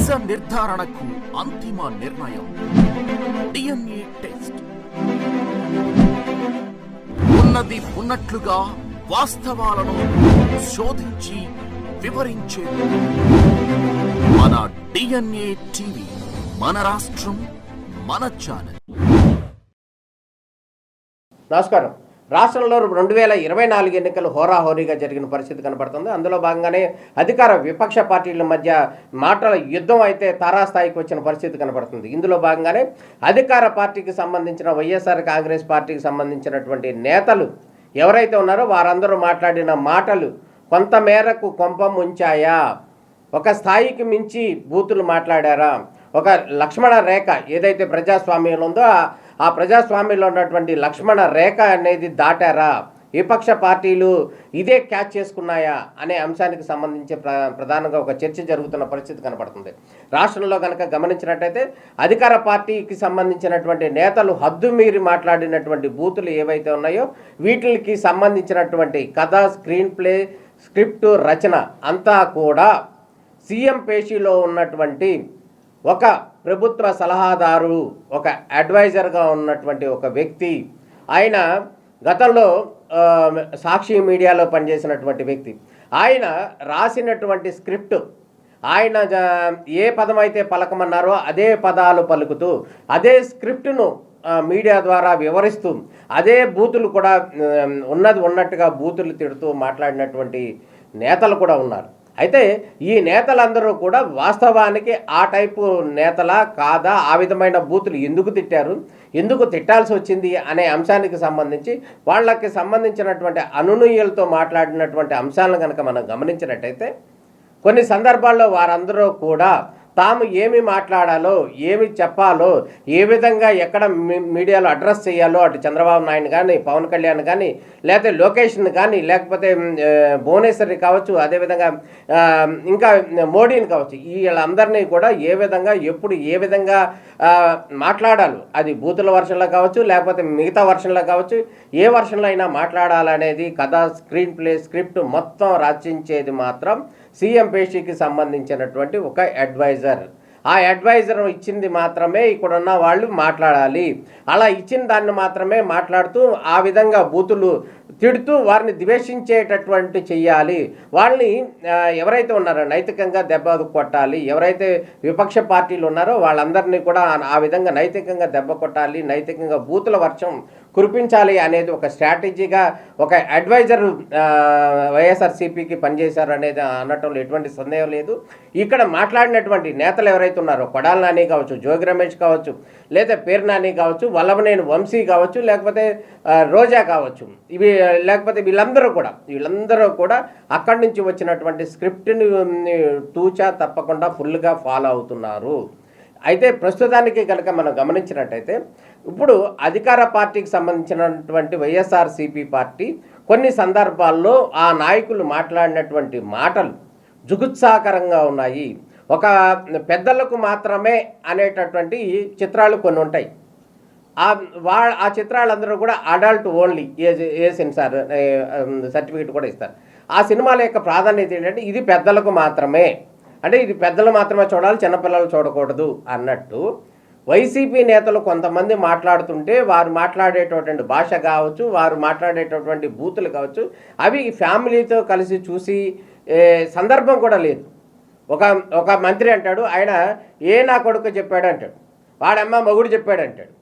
నిజ నిర్ధారణకు అంతిమ నిర్ణయం డిఎన్ఏ టెస్ట్. ఉన్నది ఉన్నట్లుగా వాస్తవాలను శోధించి వివరించే మన డిఎన్ఏ టీవీ, మన రాష్ట్రం, మన ఛానల్. నమస్కారం. రాష్ట్రంలో 2024 ఎన్నికలు హోరాహోరీగా జరిగిన పరిస్థితి కనబడుతుంది. అందులో భాగంగానే అధికార విపక్ష పార్టీల మధ్య మాటల యుద్ధం అయితే తారాస్థాయికి వచ్చిన పరిస్థితి కనబడుతుంది. ఇందులో భాగంగానే అధికార పార్టీకి సంబంధించిన వైఎస్ఆర్ కాంగ్రెస్ పార్టీకి సంబంధించినటువంటి నేతలు ఎవరైతే ఉన్నారో వారందరూ మాట్లాడిన మాటలు కొంతమేరకు కొంప ముంచాయా? ఒక స్థాయికి మించి బూతులు మాట్లాడారా? ఒక లక్ష్మణ రేఖ ఏదైతే ప్రజాస్వామ్యంలో ఉందో ఆ ప్రజాస్వామ్యంలో ఉన్నటువంటి లక్ష్మణ రేఖ అనేది దాటారా? విపక్ష పార్టీలు ఇదే క్యాచ్ చేసుకున్నాయా అనే అంశానికి సంబంధించి ప్రధానంగా ఒక చర్చ జరుగుతున్న పరిస్థితి కనపడుతుంది. రాష్ట్రంలో కనుక గమనించినట్టయితే అధికార పార్టీకి సంబంధించినటువంటి నేతలు హద్దు మీరి మాట్లాడినటువంటి బూతులు ఏవైతే ఉన్నాయో వీటికి సంబంధించినటువంటి కథ, స్క్రీన్ ప్లే, స్క్రిప్టు రచన అంతా కూడా సీఎం పేషీలో ఉన్నటువంటి ఒక ప్రభుత్వ సలహాదారు, ఒక అడ్వైజర్గా ఉన్నటువంటి ఒక వ్యక్తి, ఆయన గతంలో సాక్షి మీడియాలో పనిచేసినటువంటి వ్యక్తి, ఆయన రాసినటువంటి స్క్రిప్ట్, ఆయన ఏ పదం అయితే పలకమన్నారో అదే పదాలు పలుకుతూ అదే స్క్రిప్టును మీడియా ద్వారా వివరిస్తూ అదే బూతులు కూడా ఉన్నది ఉన్నట్టుగా బూతులు తిడుతూ మాట్లాడినటువంటి నేతలు కూడా ఉన్నారు. అయితే ఈ నేతలందరూ కూడా వాస్తవానికి ఆ టైపు నేతలా కాదా, ఆ విధమైన బూతులు ఎందుకు తిట్టారు, ఎందుకు తిట్టాల్సి వచ్చింది అనే అంశానికి సంబంధించి వాళ్ళకి సంబంధించినటువంటి అనునయులతో మాట్లాడినటువంటి అంశాలను కనుక మనం గమనించినట్టయితే కొన్ని సందర్భాల్లో వారందరూ కూడా తాము ఏమి మాట్లాడాలో, ఏమి చెప్పాలో, ఏ విధంగా ఎక్కడ మీడియాలో అడ్రస్ చేయాలో అటు చంద్రబాబు నాయుడు కానీ, పవన్ కళ్యాణ్ కానీ, లేకపోతే లోకేష్ని కానీ, లేకపోతే భువనేశ్వరి కావచ్చు, అదేవిధంగా ఇంకా మోడీని కావచ్చు, వీళ్ళందరినీ కూడా ఏ విధంగా ఎప్పుడు ఏ విధంగా మాట్లాడాలి, అది బూతుల వర్షన్లో కావచ్చు, లేకపోతే మిగతా వర్షన్లో కావచ్చు, ఏ వర్షన్లో అయినా మాట్లాడాలనేది కథ, స్క్రీన్ ప్లే, స్క్రిప్ట్ మొత్తం రచించేది మాత్రం సీఎం పేషీకి సంబంధించినటువంటి ఒక అడ్వైజర్. ఆ అడ్వైజర్ ఇచ్చింది మాత్రమే ఇక్కడున్న వాళ్ళు మాట్లాడాలి. అలా ఇచ్చిన దాన్ని మాత్రమే మాట్లాడుతూ ఆ విధంగా బూతులు తిడుతూ వారిని ద్వేషించేటటువంటి చెయ్యాలి. వాళ్ళని ఎవరైతే ఉన్నారో నైతికంగా దెబ్బ కొట్టాలి. ఎవరైతే విపక్ష పార్టీలు ఉన్నారో వాళ్ళందరినీ కూడా ఆ విధంగా నైతికంగా దెబ్బ కొట్టాలి, నైతికంగా బూతుల వర్షం కురిపించాలి అనేది ఒక స్ట్రాటజీగా ఒక అడ్వైజర్ వైఎస్ఆర్సీపీకి పనిచేశారు అనేది అనటంలో ఎటువంటి సందేహం లేదు. ఇక్కడ మాట్లాడినటువంటి నేతలు ఎవరైతే ఉన్నారో కొడాలి నాని కావచ్చు, జోగి రమేష్ కావచ్చు, లేదా పేరు నాని కావచ్చు, వల్లభనేని వంశీ కావచ్చు, లేకపోతే రోజా కావచ్చు, లేకపోతే వీళ్ళందరూ కూడా అక్కడి నుంచి వచ్చినటువంటి స్క్రిప్ట్ని తూచా తప్పకుండా ఫుల్గా ఫాలో అవుతున్నారు. అయితే ప్రస్తుతానికి కనుక మనం గమనించినట్టయితే ఇప్పుడు అధికార పార్టీకి సంబంధించినటువంటి వైఎస్ఆర్సీపీ పార్టీ కొన్ని సందర్భాల్లో ఆ నాయకులు మాట్లాడినటువంటి మాటలు జుగుత్సాకరంగా ఉన్నాయి. ఒక పెద్దలకు మాత్రమే అనేటటువంటి చిత్రాలు కొన్ని ఉంటాయి. ఆ చిత్రాలందరూ కూడా అడల్ట్ ఓన్లీ ఏ సెన్సార్ సర్టిఫికేట్ కూడా ఇస్తారు. ఆ సినిమాల యొక్క ప్రాధాన్యత ఏంటంటే ఇది పెద్దలకు మాత్రమే, అంటే ఇది పెద్దలు మాత్రమే చూడాలి, చిన్నపిల్లలు చూడకూడదు అన్నట్టు వైసీపీ నేతలు కొంతమంది మాట్లాడుతుంటే వారు మాట్లాడేటటువంటి భాష కావచ్చు, వారు మాట్లాడేటటువంటి బూతులు కావచ్చు, అవి ఫ్యామిలీతో కలిసి చూసి సందర్భం కూడా లేదు. ఒక మంత్రి అంటాడు, ఆయన నా కొడుకు చెప్పాడు అంటాడు, వాడమ్మ మొగుడు చెప్పాడు అంటాడు,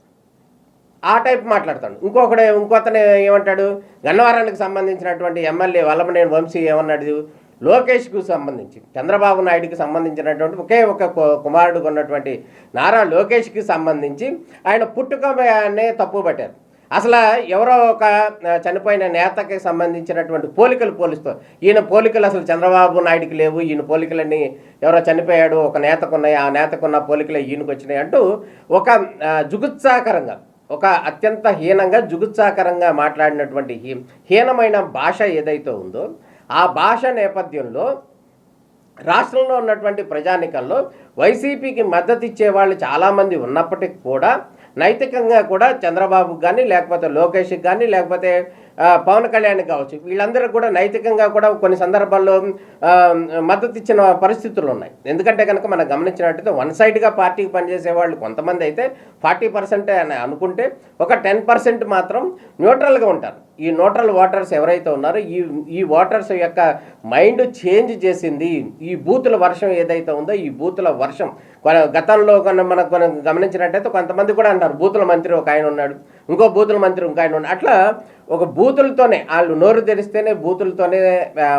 ఆ టైప్ మాట్లాడతాడు. ఇంకొకతను ఏమంటాడు, గన్నవరానికి సంబంధించినటువంటి ఎమ్మెల్యే వల్లభనేని వంశీ ఏమన్నాడు, లోకేష్కు సంబంధించి చంద్రబాబు నాయుడికి సంబంధించినటువంటి ఒకే ఒక కుమారుడు ఉన్నటువంటి నారా లోకేష్కి సంబంధించి ఆయన పుట్టుకనే తప్పు పట్టారు. అసలు ఎవరో ఒక చనిపోయిన నేతకి సంబంధించినటువంటి పోలికలు పోలిస్తారు. ఈయన పోలికలు అసలు చంద్రబాబు నాయుడికి లేవు, ఈయన పోలికలన్నీ ఎవరో చనిపోయాడు ఒక నేతకున్నాయి, ఆ నేతకున్న పోలికలే ఈయనకు వచ్చినాయి అంటూ ఒక జుగుత్సాకరంగా, ఒక అత్యంత హీనంగా జుగుత్సాకరంగా మాట్లాడినటువంటి హీనమైన భాష ఏదైతే ఉందో ఆ భాష నేపథ్యంలో రాష్ట్రంలో ఉన్నటువంటి ప్రజానికంలో వైసీపీకి మద్దతు ఇచ్చే వాళ్ళు చాలామంది ఉన్నప్పటికీ కూడా నైతికంగా కూడా చంద్రబాబుకి కానీ, లేకపోతే లోకేష్కి కానీ, లేకపోతే పవన్ కళ్యాణ్ కావచ్చు, వీళ్ళందరూ కూడా నైతికంగా కూడా కొన్ని సందర్భాల్లో మద్దతు ఇచ్చిన పరిస్థితులు ఉన్నాయి. ఎందుకంటే కనుక మనం గమనించినట్టయితే వన్ సైడ్గా పార్టీకి పనిచేసే వాళ్ళు కొంతమంది అయితే 40% అని అనుకుంటే ఒక 10% మాత్రం న్యూట్రల్గా ఉంటారు. ఈ న్యూట్రల్ ఓటర్స్ ఎవరైతే ఉన్నారో ఈ ఓటర్స్ యొక్క మైండ్ చేంజ్ చేసింది ఈ బూతుల వర్షం ఏదైతే ఉందో, ఈ బూతుల వర్షం గతంలో మనం గమనించినట్టయితే కొంతమంది కూడా అంటారు బూతుల మంత్రి ఒక ఆయన ఉన్నాడు, ఇంకో బూతుల మంత్రి ఇంకో ఆయన ఉన్నాడు. అట్లా ఒక బూతులతోనే వాళ్ళు నోరు తెరిస్తేనే బూతులతోనే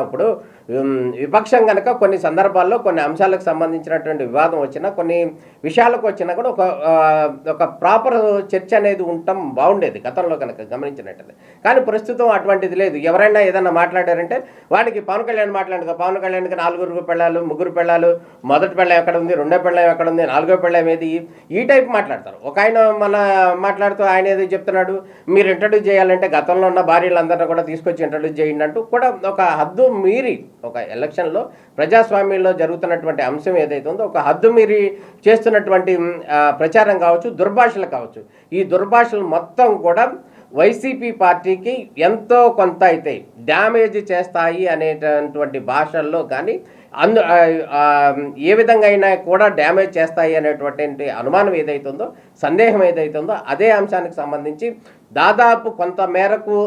ఇప్పుడు విపక్షం కనుక కొన్ని సందర్భాల్లో కొన్ని అంశాలకు సంబంధించినటువంటి వివాదం వచ్చినా, కొన్ని విషయాలకు వచ్చినా కూడా ఒక ప్రాపర్ చర్చ అనేది ఉండటం బాగుండేది గతంలో కనుక గమనించినట్టయితే. కానీ ప్రస్తుతం అటువంటిది లేదు. ఎవరైనా ఏదన్నా మాట్లాడారంటే వాడికి పవన్ కళ్యాణ్కి 4 పెళ్ళాలు 3 పెళ్ళాలు, మొదటి పెళ్ళం ఎక్కడ ఉంది, రెండో పెళ్ళం ఎక్కడ ఉంది, 4వ పెళ్ళం ఏది, ఈ టైప్ మాట్లాడతారు. ఒక ఆయన మన మాట్లాడుతూ ఆయన ఏదో చెప్తున్నాడు, మీరు ఇంట్రడ్యూస్ చేయాలంటే గతంలో ఉన్న భార్యలందరినీ కూడా తీసుకొచ్చి ఇంట్రడ్యూస్ చేయండి అంటూ కూడా ఒక హద్దు మీరి ఒక ఎలక్షన్లో ప్రజాస్వామ్యంలో జరుగుతున్నటువంటి అంశం ఏదైతే ఉందో ఒక హద్దు మీరి చేస్తున్నటువంటి ప్రచారం కావచ్చు, దుర్భాషలు కావచ్చు, ఈ దుర్భాషలు మొత్తం కూడా వైసీపీ పార్టీకి ఎంతో కొంత అయితే డ్యామేజ్ చేస్తాయి అనేటటువంటి భాషల్లో కానీ ఏ విధంగా అయినా కూడా డ్యామేజ్ చేస్తాయి అనేటువంటి అనుమానం ఏదైతుందో, సందేహం ఏదైతుందో అదే అంశానికి సంబంధించి దాదాపు కొంత మేరకు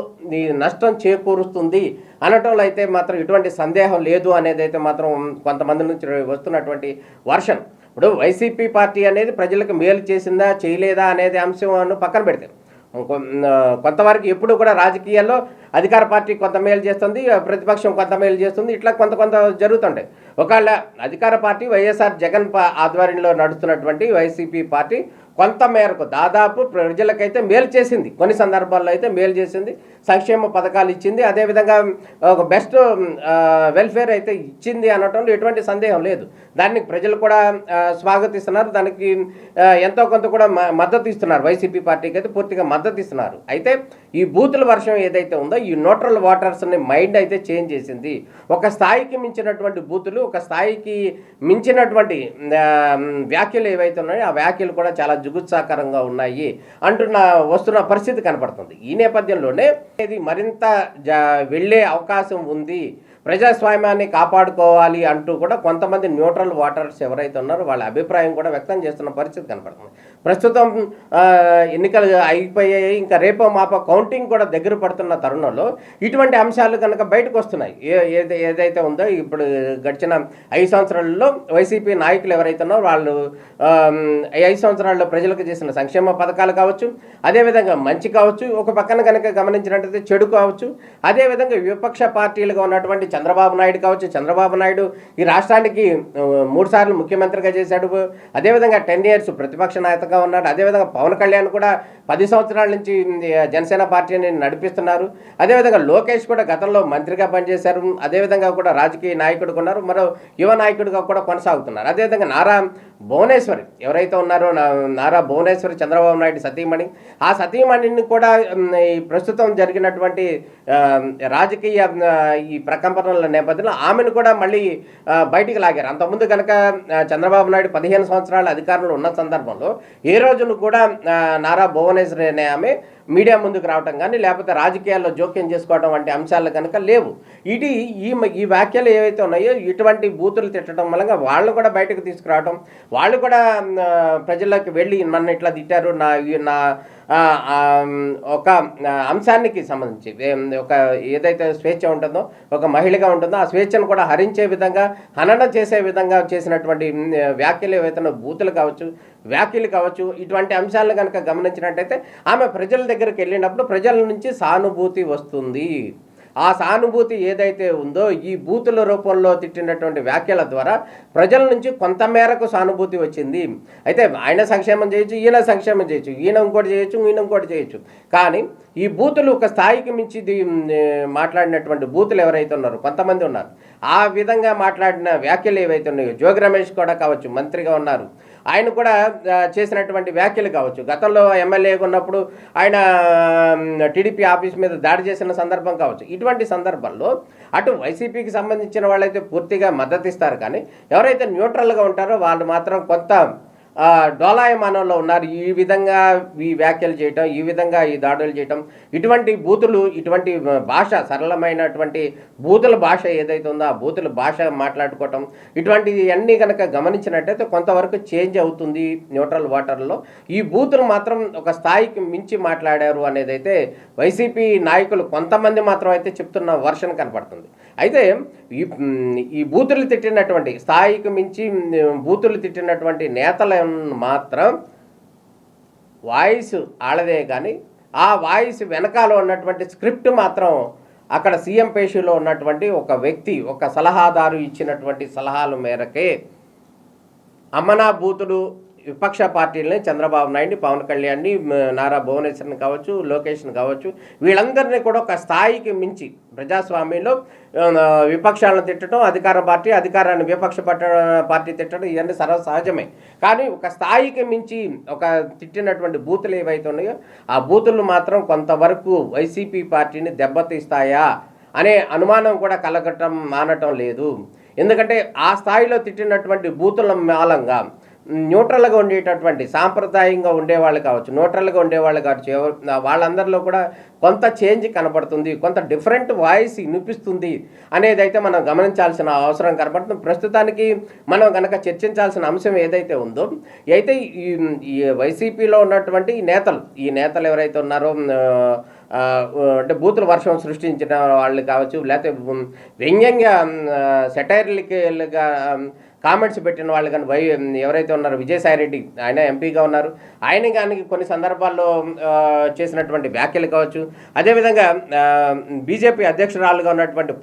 నష్టం చేకూరుస్తుంది అనటంలో అయితే మాత్రం ఎటువంటి సందేహం లేదు అనేది అయితే మాత్రం కొంతమంది నుంచి వస్తున్నటువంటి వర్షన్. ఇప్పుడు వైసీపీ పార్టీ అనేది ప్రజలకు మేలు చేసిందా చేయలేదా అనేది అంశం పక్కన పెడితే కొంతవరకు ఎప్పుడు కూడా రాజకీయాల్లో అధికార పార్టీ కొంత మేలు చేస్తుంది, ప్రతిపక్షం కొంత మేలు చేస్తుంది, ఇట్లా కొంత జరుగుతుంటాయి. ఒకవేళ అధికార పార్టీ వైఎస్ఆర్ జగన్ ఆధ్వర్యంలో నడుస్తున్నటువంటి వైసీపీ పార్టీ కొంత మేరకు దాదాపు ప్రజలకైతే మేలు చేసింది, కొన్ని సందర్భాల్లో అయితే మేలు చేసింది, సంక్షేమ పథకాలు ఇచ్చింది, అదేవిధంగా ఒక బెస్ట్ వెల్ఫేర్ అయితే ఇచ్చింది అనటంలో ఎటువంటి సందేహం లేదు. దానికి ప్రజలు కూడా స్వాగతిస్తున్నారు, దానికి ఎంతో కొంత కూడా మద్దతు ఇస్తున్నారు. వైసీపీ పార్టీకి అయితే పూర్తిగా మద్దతు ఇస్తున్నారు. అయితే ఈ బూతుల వర్షం ఏదైతే ఉందో ఈ న్యూట్రల్ ఓటర్స్ని మైండ్ అయితే చేంజ్ చేసింది. ఒక స్థాయికి మించినటువంటి బూతులు, ఒక స్థాయికి మించినటువంటి వ్యాఖ్యలు ఏవైతే ఉన్నాయో ఆ వ్యాఖ్యలు కూడా చాలా జుగుత్సాకరంగా ఉన్నాయి వస్తున్న పరిస్థితి కనపడుతుంది. ఈ నేపథ్యంలోనే ఇది మరింత వెళ్ళే అవకాశం ఉంది, ప్రజాస్వామ్యాన్ని కాపాడుకోవాలి అంటూ కూడా కొంతమంది న్యూట్రల్ ఓటర్స్ ఎవరైతే ఉన్నారో వాళ్ళ అభిప్రాయం కూడా వ్యక్తం చేస్తున్న పరిస్థితి కనపడుతుంది. ప్రస్తుతం ఎన్నికలు అయిపోయాయి, ఇంకా రేపో మాపో కౌంటింగ్ కూడా దగ్గర పడుతున్న తరుణంలో ఇటువంటి అంశాలు కనుక బయటకు వస్తున్నాయి. ఏదైతే ఉందో ఇప్పుడు గడిచిన 5 సంవత్సరాలలో వైసీపీ నాయకులు ఎవరైతే ఉన్నారో వాళ్ళు 5 సంవత్సరాల్లో ప్రజలకు చేసిన సంక్షేమ పథకాలు కావచ్చు, అదేవిధంగా మంచి కావచ్చు, ఒక పక్కన కనుక గమనించినట్టయితే చెడు కావచ్చు, అదేవిధంగా విపక్ష పార్టీలుగా ఉన్నటువంటి చంద్రబాబు నాయుడు ఈ రాష్ట్రానికి 3 సార్లు ముఖ్యమంత్రిగా చేశాడు, అదేవిధంగా 10 years ప్రతిపక్ష నాయకగా ఉన్నాడు, అదేవిధంగా పవన్ కళ్యాణ్ కూడా 10 సంవత్సరాల నుంచి జనసేన పార్టీని నడిపిస్తున్నారు, అదేవిధంగా లోకేష్ కూడా గతంలో మంత్రిగా పనిచేశారు, అదేవిధంగా కూడా రాజకీయ నాయకుడుగా ఉన్నారు, మరో యువ నాయకుడిగా కూడా కొనసాగుతున్నారు. అదేవిధంగా నారా భువనేశ్వరి ఎవరైతే ఉన్నారో నారా భువనేశ్వరి చంద్రబాబు నాయుడు సతీమణి, ఆ సతీమణిని కూడా ఈ ప్రస్తుతం జరిగినటువంటి రాజకీయ ఈ ప్రకంపనల నేపథ్యంలో ఆమెను కూడా మళ్ళీ బయటికి లాగారు. అంతకుముందు కనుక చంద్రబాబు నాయుడు 15 సంవత్సరాల అధికారంలో ఉన్న సందర్భంలో ఏ రోజును కూడా నారా భువనేశ్వరి అనే ఆమె మీడియా ముందుకు రావటం కానీ లేకపోతే రాజకీయాల్లో జోక్యం చేసుకోవడం వంటి అంశాలు కనుక లేవు. ఈ వ్యాఖ్యలు ఏవైతే ఉన్నాయో ఇటువంటి బూతులు తిట్టడం వల్ల వాళ్ళు కూడా బయటకు తీసుకురావడం, వాళ్ళు కూడా ప్రజల్లోకి వెళ్ళి నన్ను ఇట్లా తిట్టారు, నా ఒక అంశానికి సంబంధించి ఒక ఏదైతే స్వేచ్ఛ ఉంటుందో ఒక మహిళగా ఉంటుందో ఆ స్వేచ్ఛను కూడా హరించే విధంగా, హనన చేసే విధంగా చేసినటువంటి వ్యాఖ్యలు ఏవైతే బూతులు కావచ్చు, వ్యాఖ్యలు కావచ్చు, ఇటువంటి అంశాలను కనుక గమనించినట్టయితే ఆమె ప్రజల దగ్గరికి వెళ్ళినప్పుడు ప్రజల నుంచి సానుభూతి వస్తుంది. ఆ సానుభూతి ఏదైతే ఉందో ఈ బూతుల రూపంలో తిట్టినటువంటి వ్యాఖ్యల ద్వారా ప్రజల నుంచి కొంతమేరకు సానుభూతి వచ్చింది. అయితే ఆయన సంక్షేమం చేయొచ్చు, ఈయన సంక్షేమం చేయొచ్చు, ఈయన ఇంకోటి చేయొచ్చు, కానీ ఈ బూతులు ఒక స్థాయికి మించి మాట్లాడినటువంటి బూతులు ఎవరైతే ఉన్నారో కొంతమంది ఉన్నారు. ఆ విధంగా మాట్లాడిన వ్యాఖ్యలు ఏవైతే ఉన్నాయో జోగి రమేష్ కూడా కావచ్చు, మంత్రిగా ఉన్నారు, ఆయన కూడా చేసినటువంటి వ్యాఖ్యలు కావచ్చు, గతంలో ఎమ్మెల్యేగా ఉన్నప్పుడు ఆయన టీడీపీ ఆఫీస్ మీద దాడి చేసిన సందర్భం కావచ్చు, ఇటువంటి సందర్భంలో అటు వైసీపీకి సంబంధించిన వాళ్ళైతే పూర్తిగా మద్దతు ఇస్తారు, కానీ ఎవరైతే న్యూట్రల్గా ఉంటారో వాళ్ళు మాత్రం కొంత డోలాయమానంలో ఉన్నారు. ఈ విధంగా ఈ వ్యాఖ్యలు చేయటం, ఈ విధంగా ఈ దాడులు చేయటం, ఇటువంటి బూతులు, ఇటువంటి భాష, సరళమైనటువంటి బూతుల భాష ఏదైతే ఉందో ఆ బూతుల భాష మాట్లాడుకోవటం, ఇటువంటివి అన్నీ కనుక గమనించినట్టయితే కొంతవరకు చేంజ్ అవుతుంది న్యూట్రల్ వాటర్లో. ఈ బూతులు మాత్రం ఒక స్థాయికి మించి మాట్లాడారు అనేదైతే వైసీపీ నాయకులు కొంతమంది మాత్రం అయితే చెప్తున్న వర్షన్ కనపడుతుంది. అయితే ఈ బూతులు తిట్టినటువంటి స్థాయికి మించి బూతులు తిట్టినటువంటి నేతలను మాత్రం వాయిస్ ఆడదే కానీ ఆ వాయిస్ వెనకాల ఉన్నటువంటి స్క్రిప్ట్ మాత్రం అక్కడ సీఎం పేషీలో ఉన్నటువంటి ఒక వ్యక్తి, ఒక సలహాదారు ఇచ్చినటువంటి సలహాల మేరకే అమ్మనా బూతులు విపక్ష పార్టీలని, చంద్రబాబు నాయుడిని, పవన్ కళ్యాణ్ని, నారా భువనేశ్వర్ని కావచ్చు, లోకేష్ని కావచ్చు, వీళ్ళందరినీ కూడా ఒక స్థాయికి మించి ప్రజాస్వామ్యంలో విపక్షాలను తిట్టడం, అధికార పార్టీ అధికారాన్ని విపక్ష పార్టీ తిట్టడం ఇవన్నీ సర్వసహజమే. కానీ ఒక స్థాయికి మించి ఒక తిట్టినటువంటి బూతులు ఏవైతే ఉన్నాయో ఆ బూతులు మాత్రం కొంతవరకు వైసీపీ పార్టీని దెబ్బతీస్తాయా అనే అనుమానం కూడా కలగటం మానటం లేదు. ఎందుకంటే ఆ స్థాయిలో తిట్టినటువంటి బూతుల మూలంగా న్యూట్రల్గా ఉండేటటువంటి సాంప్రదాయంగా ఉండేవాళ్ళు కావచ్చు, న్యూట్రల్గా ఉండేవాళ్ళు కావచ్చు, వాళ్ళందరిలో కూడా కొంత చేంజ్ కనపడుతుంది, కొంత డిఫరెంట్ వాయిస్ వినిపిస్తుంది అనేది అయితే మనం గమనించాల్సిన అవసరం కనపడుతుంది. ప్రస్తుతానికి మనం కనుక చర్చించాల్సిన అంశం ఏదైతే ఉందో, అయితే ఈ వైసీపీలో ఉన్నటువంటి ఈ నేతలు ఎవరైతే ఉన్నారో, అంటే బూతుల వర్షం సృష్టించిన వాళ్ళు కావచ్చు, లేకపోతే వ్యంగ్యంగా సెటైర్లికల్గా కామెంట్స్ పెట్టిన వాళ్ళు కానీ ఎవరైతే ఉన్నారో విజయసాయి రెడ్డి, ఆయన ఎంపీగా ఉన్నారు, ఆయన కానీ కొన్ని సందర్భాల్లో చేసినటువంటి వ్యాఖ్యలు కావచ్చు, అదేవిధంగా బీజేపీ అధ్యక్షురాలుగా ఉన్నటువంటి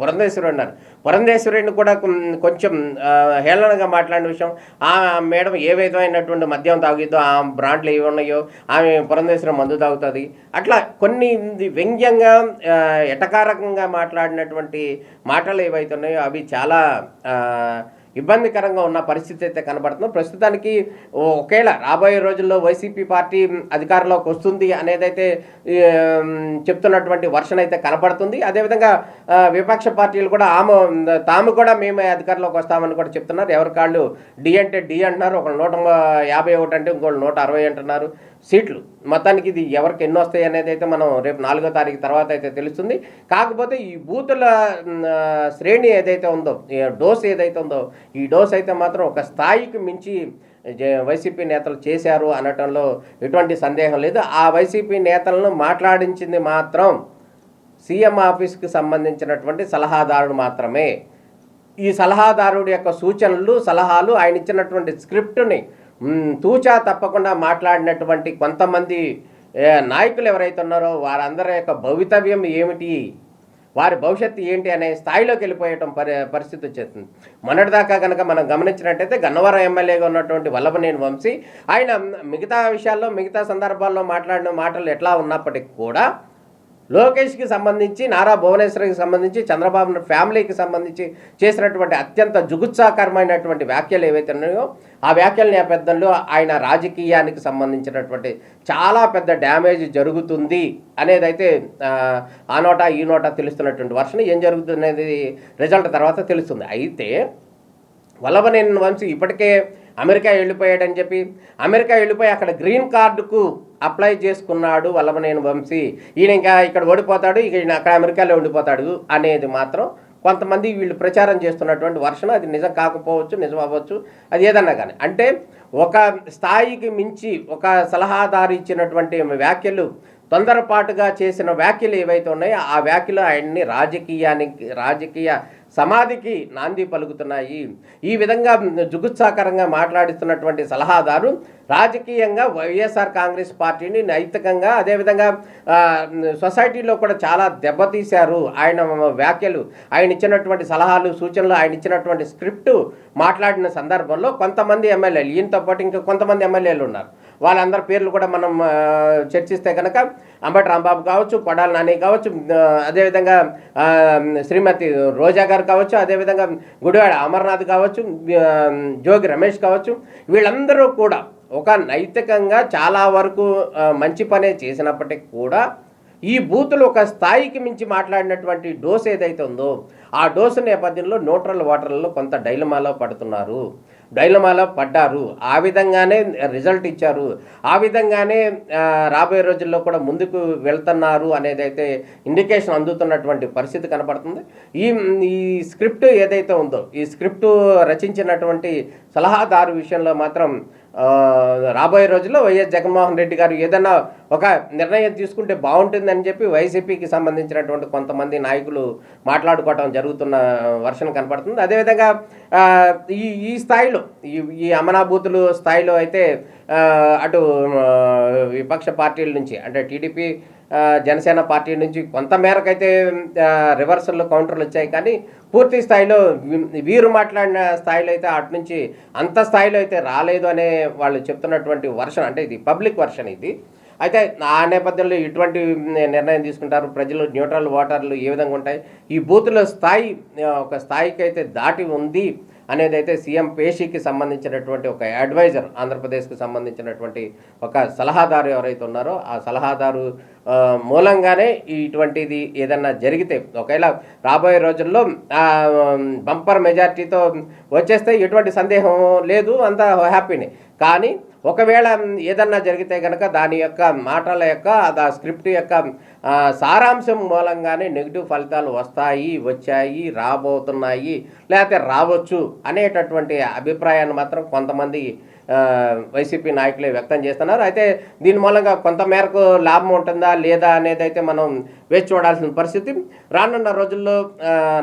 పురంధేశ్వరిని కూడా కొంచెం హేళనగా మాట్లాడిన విషయం, ఆ మేడం ఏ విధమైనటువంటి మద్యం తాగిద్దో, ఆ బ్రాండ్లు ఏవి ఉన్నాయో, ఆమె పురంధేశ్వరి మందు తాగుతుంది, అట్లా కొన్ని వ్యంగ్యంగా ఎటకారకంగా మాట్లాడినటువంటి మాటలు ఏవైతే ఉన్నాయో అవి చాలా ఇబ్బందికరంగా ఉన్న పరిస్థితి అయితే కనబడుతుంది. ప్రస్తుతానికి ఒకేళ రాబోయే రోజుల్లో వైసీపీ పార్టీ అధికారంలోకి వస్తుంది అనేదైతే చెప్తున్నటువంటి వర్షన్ అయితే కనబడుతుంది. అదేవిధంగా విపక్ష పార్టీలు కూడా తాము కూడా మేమే అధికారంలోకి వస్తామని కూడా చెప్తున్నారు. ఎవరి కాళ్ళు డి అంటే డి అంటున్నారు, ఒకళ్ళు 151 అంటే ఇంకోళ్ళు 160 అంటున్నారు సీట్లు. మొత్తానికి ఇది ఎవరికి ఎన్ని వస్తాయి అనేది అయితే మనం రేపు 4వ తారీఖు తర్వాత అయితే తెలుస్తుంది. కాకపోతే ఈ బూతుల శ్రేణి ఏదైతే ఉందో, డోస్ ఏదైతే ఉందో, ఈ డోస్ అయితే మాత్రం ఒక స్థాయికి మించి వైసీపీ నేతలు చేశారు అనటంలో ఎటువంటి సందేహం లేదు. ఆ వైసీపీ నేతలను మాట్లాడించింది మాత్రం సీఎం ఆఫీస్కి సంబంధించినటువంటి సలహాదారుడు మాత్రమే. ఈ సలహాదారుడి యొక్క సూచనలు, సలహాలు, ఆయన ఇచ్చినటువంటి స్క్రిప్ట్ని తూచా తప్పకుండా మాట్లాడినటువంటి కొంతమంది నాయకులు ఎవరైతే ఉన్నారో వారందరి యొక్క భవితవ్యం ఏమిటి, వారి భవిష్యత్తు ఏంటి అనే స్థాయిలోకి వెళ్ళిపోయటం పరిస్థితి వచ్చేస్తుంది. మొన్నటిదాకా కనుక మనం గమనించినట్టయితే గన్నవరం ఎమ్మెల్యేగా ఉన్నటువంటి వల్లభనేని వంశీ, ఆయన మిగతా విషయాల్లో, మిగతా సందర్భాల్లో మాట్లాడిన మాటలు ఎట్లా ఉన్నప్పటికీ కూడా లోకేష్కి సంబంధించి, నారా భువనేశ్వర్కి సంబంధించి, చంద్రబాబు ఫ్యామిలీకి సంబంధించి చేసినటువంటి అత్యంత జుగుత్సాకరమైనటువంటి వ్యాఖ్యలు ఏవైతే ఉన్నాయో ఆ వ్యాఖ్యల నేపథ్యంలో ఆయన రాజకీయానికి సంబంధించినటువంటి చాలా పెద్ద డ్యామేజ్ జరుగుతుంది అనేదైతే ఆ నోట ఈ నోట తెలుస్తున్నటువంటి వర్షన్. ఏం జరుగుతుంది అనేది రిజల్ట్ తర్వాత తెలుస్తుంది. అయితే వల్లభనేని వంశీ ఇప్పటికే అమెరికా వెళ్ళిపోయాడని చెప్పి, అమెరికా వెళ్ళిపోయి అక్కడ గ్రీన్ కార్డుకు అప్లై చేసుకున్నాడు వల్లభనేని వంశీ, ఈయన ఇంకా ఇక్కడ ఓడిపోతాడు, ఇక ఈయన అక్కడ అమెరికాలో ఉండిపోతాడు అనేది మాత్రం కొంతమంది వీళ్ళు ప్రచారం చేస్తున్నటువంటి వర్షన్. అది నిజం కాకపోవచ్చు, నిజం అవ్వచ్చు, అది ఏదన్నా కానీ. అంటే ఒక స్థాయికి మించి ఒక సలహాదారు ఇచ్చినటువంటి వ్యాఖ్యలు, తొందరపాటుగా చేసిన వ్యాఖ్యలు ఏవైతే ఉన్నాయో ఆ వ్యాఖ్యలు ఆయన్ని రాజకీయ సమాధికి నాంది పలుకుతున్నాయి. ఈ విధంగా జుగుత్సాకరంగా మాట్లాడిస్తున్నటువంటి సలహాదారు రాజకీయంగా వైఎస్ఆర్ కాంగ్రెస్ పార్టీని నైతికంగా, అదేవిధంగా సొసైటీలో కూడా చాలా దెబ్బతీశారు. ఆయన వ్యాఖ్యలు, ఆయన ఇచ్చినటువంటి సలహాలు, సూచనలు, ఆయన ఇచ్చినటువంటి స్క్రిప్టు మాట్లాడిన సందర్భంలో కొంతమంది ఎమ్మెల్యేలు, ఈయనతో పాటు ఇంకా కొంతమంది ఎమ్మెల్యేలు ఉన్నారు, వాళ్ళందరి పేర్లు కూడా మనం చర్చిస్తే కనుక అంబటి రాంబాబు కావచ్చు, కొడాలి నాని కావచ్చు, అదేవిధంగా శ్రీమతి రోజా గారు కావచ్చు, అదేవిధంగా గుడివాడ అమర్నాథ్ కావచ్చు, జోగి రమేష్ కావచ్చు, వీళ్ళందరూ కూడా ఒక నైతికంగా చాలా వరకు మంచి పనే చేసినప్పటికీ కూడా ఈ బూతులు ఒక స్థాయికి మించి మాట్లాడినటువంటి డోస్ ఏదైతే ఉందో ఆ డోసు నేపథ్యంలో న్యూట్రల్ ఓటర్లలో కొంత డైలమాలో పడ్డారు. ఆ విధంగానే రిజల్ట్ ఇచ్చారు. ఆ విధంగానే రాబోయే రోజుల్లో కూడా ముందుకు వెళ్తున్నారు అనేది అయితే ఇండికేషన్ అందుతున్నటువంటి పరిస్థితి కనపడుతుంది. ఈ స్క్రిప్ట్ ఏదైతే ఉందో ఈ స్క్రిప్ట్ రచించినటువంటి సలహాదారు విషయంలో మాత్రం రాబోయే రోజుల్లో వైఎస్ జగన్మోహన్ రెడ్డి గారు ఏదైనా ఒక నిర్ణయం తీసుకుంటే బాగుంటుందని చెప్పి వైసీపీకి సంబంధించినటువంటి కొంతమంది నాయకులు మాట్లాడుకోవటం జరుగుతున్న వర్షన్ కనపడుతుంది. అదేవిధంగా ఈ స్థాయిలో ఈ అమనాభూతులు స్థాయిలో అయితే అటు విపక్ష పార్టీల నుంచి అంటే టీడీపీ జనసేన పార్టీ నుంచి కొంత మేరకైతే రివర్సల్లో కౌంటర్లు వచ్చాయి, కానీ పూర్తి స్థాయిలో వీరు మాట్లాడిన స్థాయిలో అయితే అటు నుంచి అంత స్థాయిలో అయితే రాలేదు అనే వాళ్ళు చెప్తున్నటువంటి వర్షన్, అంటే ఇది పబ్లిక్ వర్షన్ ఇది. అయితే ఆ నేపథ్యంలో ఇటువంటి నిర్ణయం తీసుకుంటారు ప్రజలు, న్యూట్రల్ ఓటర్లు ఏ విధంగా ఉంటాయి, ఈ బూతుల స్థాయి ఒక స్థాయికి అయితే దాటి ఉంది అనేది అయితే సీఎం పేషీకి సంబంధించినటువంటి ఒక అడ్వైజర్, ఆంధ్రప్రదేశ్కి సంబంధించినటువంటి ఒక సలహాదారు ఎవరైతే ఉన్నారో ఆ సలహాదారు మూలంగానే ఇటువంటిది ఏదన్నా జరిగితే ఒకవేళ రాబోయే రోజుల్లో బంపర్ మెజార్టీతో వచ్చేస్తే ఎటువంటి సందేహం లేదు, అంతా హ్యాపీనే. కానీ ఒకవేళ ఏదన్నా జరిగితే కనుక దాని యొక్క మాటల యొక్క ఆ స్క్రిప్ట్ యొక్క సారాంశం మూలంగానే నెగిటివ్ ఫలితాలు వచ్చాయి, రాబోతున్నాయి, లేకపోతే రావచ్చు అనేటటువంటి అభిప్రాయాన్ని మాత్రం కొంతమంది వైసీపీ నాయకులే వ్యక్తం చేస్తున్నారు. అయితే దీని మూలంగా కొంత మేరకు లాభం ఉంటుందా లేదా అనేది అయితే మనం వేచి చూడాల్సిన పరిస్థితి. రానున్న రోజుల్లో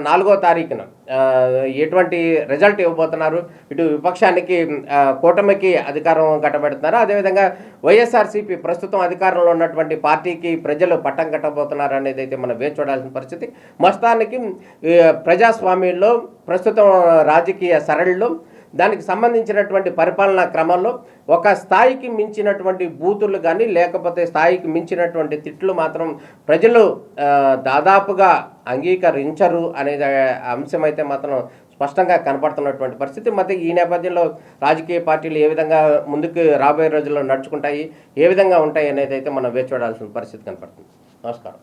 4వ తారీఖున ఎటువంటి రిజల్ట్ ఇవ్వబోతున్నారు, ఇటు విపక్షానికి కూటమికి అధికారం కట్టబెడుతున్నారు, అదేవిధంగా వైఎస్ఆర్సీపీ ప్రస్తుతం అధికారంలో ఉన్నటువంటి పార్టీకి ప్రజలు పట్టం కట్టబోతున్నారు అనేది అయితే మనం వేచి చూడాల్సిన పరిస్థితి. మొత్తానికి ప్రజాస్వామ్యంలో ప్రస్తుతం రాజకీయ సరళిలో దానికి సంబంధించినటువంటి పరిపాలనా క్రమంలో ఒక స్థాయికి మించినటువంటి బూతులు కానీ లేకపోతే స్థాయికి మించినటువంటి తిట్లు మాత్రం ప్రజలు దాదాపుగా అంగీకరించరు అనే అంశం అయితే మాత్రం స్పష్టంగా కనపడుతున్నటువంటి పరిస్థితి. మరి ఈ నేపథ్యంలో రాజకీయ పార్టీలు ఏ విధంగా ముందుకు రాబోయే రోజుల్లో నడుచుకుంటాయి, ఏ విధంగా ఉంటాయి అనేది అయితే మనం వేచి చూడాల్సిన పరిస్థితి కనపడుతుంది. నమస్కారం.